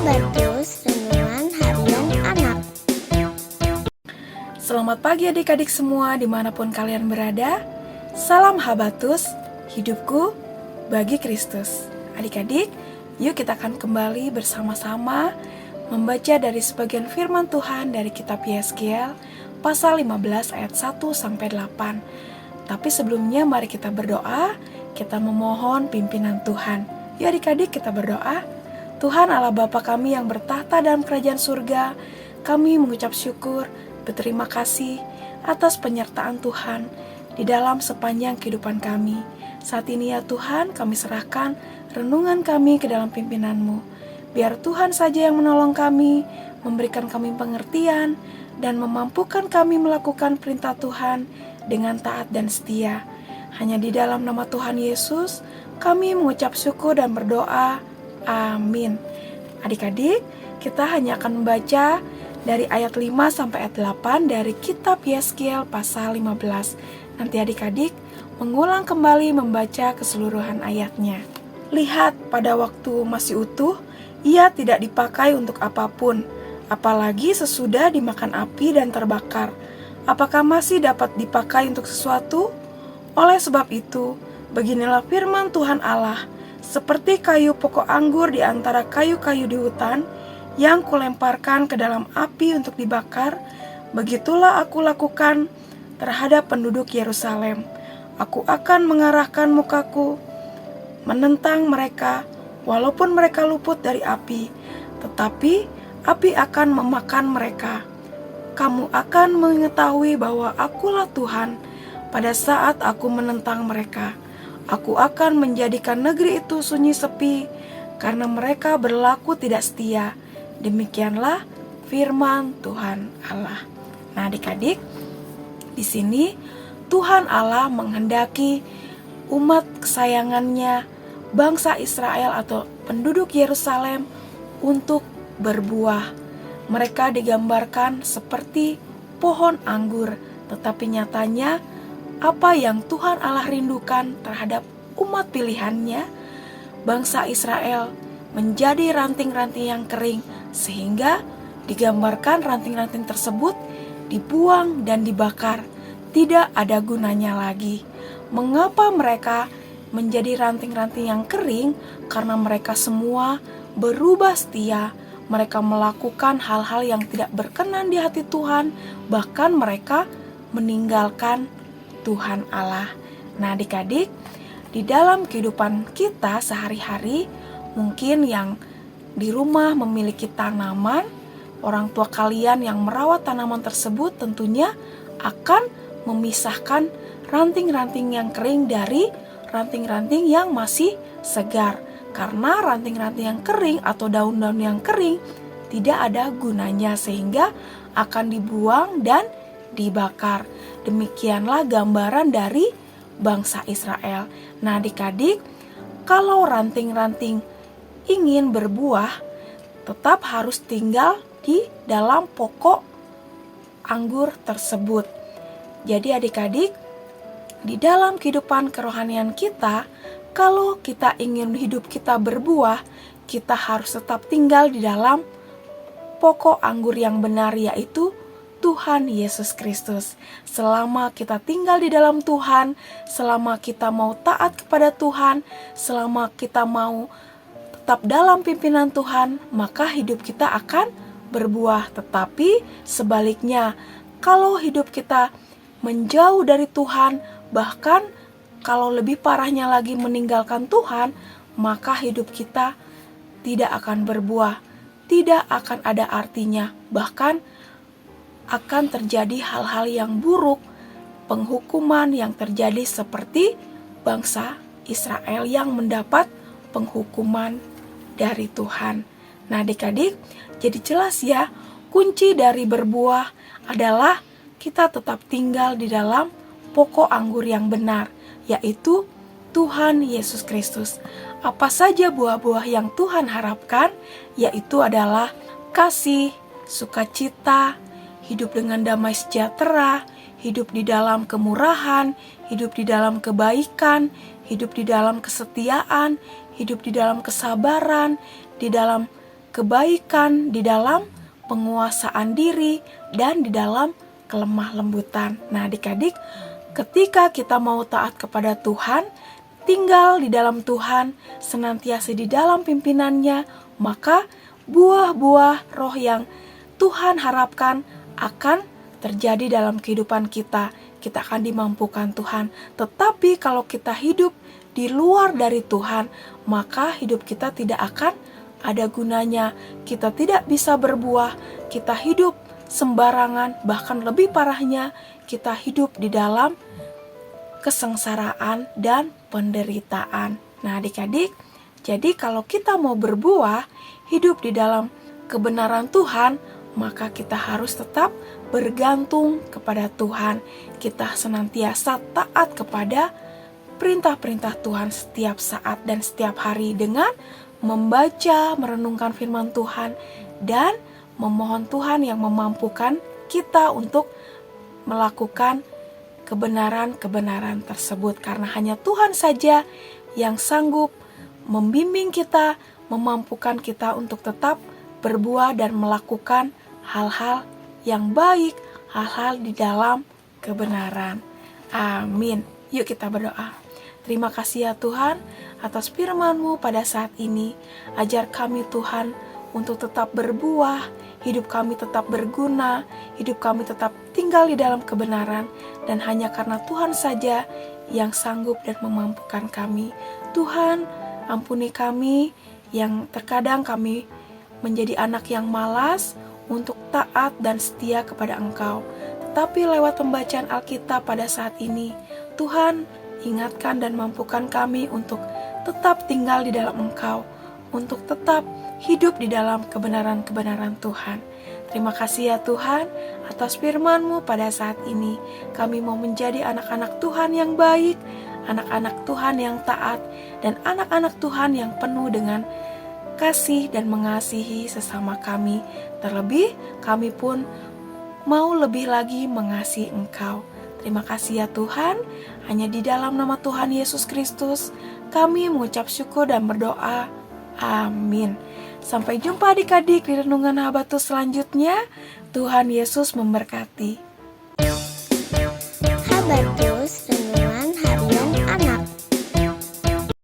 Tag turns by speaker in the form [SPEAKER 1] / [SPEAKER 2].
[SPEAKER 1] Habatus Renungan Harian Anak.
[SPEAKER 2] Selamat pagi adik-adik semua dimanapun kalian berada. Salam Habatus, hidupku bagi Kristus. Adik-adik, yuk kita akan kembali bersama-sama membaca dari sebagian firman Tuhan dari kitab Yeskiel pasal 15 ayat 1-8. Tapi sebelumnya mari kita berdoa, kita memohon pimpinan Tuhan. Yuk adik-adik kita berdoa. Tuhan Allah Bapa kami yang bertahta dalam kerajaan surga, kami mengucap syukur, berterima kasih atas penyertaan Tuhan di dalam sepanjang kehidupan kami. Saat ini ya Tuhan, kami serahkan renungan kami ke dalam pimpinan-Mu. Biar Tuhan saja yang menolong kami, memberikan kami pengertian, dan memampukan kami melakukan perintah Tuhan dengan taat dan setia. Hanya di dalam nama Tuhan Yesus, kami mengucap syukur dan berdoa. Amin. Adik-adik, kita hanya akan membaca dari ayat 5 sampai ayat 8 dari kitab Yeskiel pasal 15. Nanti adik-adik mengulang kembali membaca keseluruhan ayatnya. Lihat, pada waktu masih utuh, ia tidak dipakai untuk apapun, apalagi sesudah dimakan api dan terbakar. Apakah masih dapat dipakai untuk sesuatu? Oleh sebab itu, beginilah firman Tuhan Allah, seperti kayu pokok anggur di antara kayu-kayu di hutan, yang kulemparkan ke dalam api untuk dibakar, begitulah aku lakukan terhadap penduduk Yerusalem. Aku akan mengarahkan mukaku menentang mereka, walaupun mereka luput dari api, tetapi api akan memakan mereka. Kamu akan mengetahui bahwa akulah Tuhan pada saat aku menentang mereka. Aku akan menjadikan negeri itu sunyi sepi, karena mereka berlaku tidak setia. Demikianlah firman Tuhan Allah. Nah, adik-adik, di sini Tuhan Allah menghendaki umat kesayangannya, bangsa Israel atau penduduk Yerusalem untuk berbuah. Mereka digambarkan seperti pohon anggur, tetapi nyatanya apa yang Tuhan Allah rindukan terhadap umat pilihannya, bangsa Israel, menjadi ranting-ranting yang kering, sehingga digambarkan ranting-ranting tersebut dibuang dan dibakar, tidak ada gunanya lagi. Mengapa mereka menjadi ranting-ranting yang kering? Karena mereka semua berubah setia, mereka melakukan hal-hal yang tidak berkenan di hati Tuhan, bahkan mereka meninggalkan Tuhan Allah. Nah adik-adik, di dalam kehidupan kita sehari-hari, mungkin yang di rumah memiliki tanaman, orang tua kalian yang merawat tanaman tersebut tentunya akan memisahkan ranting-ranting yang kering dari ranting-ranting yang masih segar. Karena ranting-ranting yang kering atau daun-daun yang kering tidak ada gunanya, sehingga akan dibuang dan dibakar. Demikianlah gambaran dari bangsa Israel. Nah adik-adik, kalau ranting-ranting ingin berbuah, tetap harus tinggal di dalam pokok anggur tersebut. Jadi adik-adik, di dalam kehidupan kerohanian kita, kalau kita ingin hidup kita berbuah, kita harus tetap tinggal di dalam pokok anggur yang benar, yaitu Tuhan Yesus Kristus. Selama kita tinggal di dalam Tuhan, selama kita mau taat kepada Tuhan, selama kita mau tetap dalam pimpinan Tuhan, maka hidup kita akan berbuah. Tetapi sebaliknya, kalau hidup kita menjauh dari Tuhan, bahkan kalau lebih parahnya lagi meninggalkan Tuhan, maka hidup kita tidak akan berbuah, tidak akan ada artinya, bahkan akan terjadi hal-hal yang buruk, penghukuman yang terjadi seperti bangsa Israel yang mendapat penghukuman dari Tuhan. Nah adik-adik, jadi jelas ya, kunci dari berbuah adalah kita tetap tinggal di dalam pokok anggur yang benar, yaitu Tuhan Yesus Kristus. Apa saja buah-buah yang Tuhan harapkan, yaitu adalah kasih, sukacita, hidup dengan damai sejahtera, hidup di dalam kemurahan, hidup di dalam kebaikan, hidup di dalam kesetiaan, hidup di dalam kesabaran, di dalam kebaikan, di dalam penguasaan diri, dan di dalam kelemah lembutan. Nah, adik-adik, ketika kita mau taat kepada Tuhan, tinggal di dalam Tuhan, senantiasa di dalam pimpinannya, maka buah-buah roh yang Tuhan harapkan akan terjadi dalam kehidupan kita. Kita akan dimampukan Tuhan. Tetapi kalau kita hidup di luar dari Tuhan, maka hidup kita tidak akan ada gunanya. Kita tidak bisa berbuah. Kita hidup sembarangan, bahkan lebih parahnya, kita hidup di dalam kesengsaraan dan penderitaan. Nah, adik-adik, jadi kalau kita mau berbuah, hidup di dalam kebenaran Tuhan, maka kita harus tetap bergantung kepada Tuhan. Kita senantiasa taat kepada perintah-perintah Tuhan setiap saat dan setiap hari dengan membaca, merenungkan firman Tuhan, dan memohon Tuhan yang memampukan kita untuk melakukan kebenaran-kebenaran tersebut. Karena hanya Tuhan saja yang sanggup membimbing kita, memampukan kita untuk tetap berbuah dan melakukan hal-hal yang baik, hal-hal di dalam kebenaran. Amin. Yuk kita berdoa. Terima kasih ya Tuhan atas firman-Mu pada saat ini. Ajar kami Tuhan untuk tetap berbuah, hidup kami tetap berguna, hidup kami tetap tinggal di dalam kebenaran, dan hanya karena Tuhan saja yang sanggup dan memampukan kami. Tuhan, ampuni kami yang terkadang kami menjadi anak yang malas untuk taat dan setia kepada Engkau. Tetapi lewat pembacaan Alkitab pada saat ini, Tuhan ingatkan dan mampukan kami untuk tetap tinggal di dalam Engkau, untuk tetap hidup di dalam kebenaran-kebenaran Tuhan. Terima kasih ya Tuhan atas firman-Mu pada saat ini. Kami mau menjadi anak-anak Tuhan yang baik, anak-anak Tuhan yang taat, dan anak-anak Tuhan yang penuh dengan kasih dan mengasihi sesama kami. Terlebih kami pun mau lebih lagi mengasihi Engkau. Terima kasih ya Tuhan. Hanya di dalam nama Tuhan Yesus Kristus kami mengucap syukur dan berdoa. Amin. Sampai jumpa adik-adik di renungan Habatus selanjutnya. Tuhan Yesus memberkati.
[SPEAKER 1] Habatus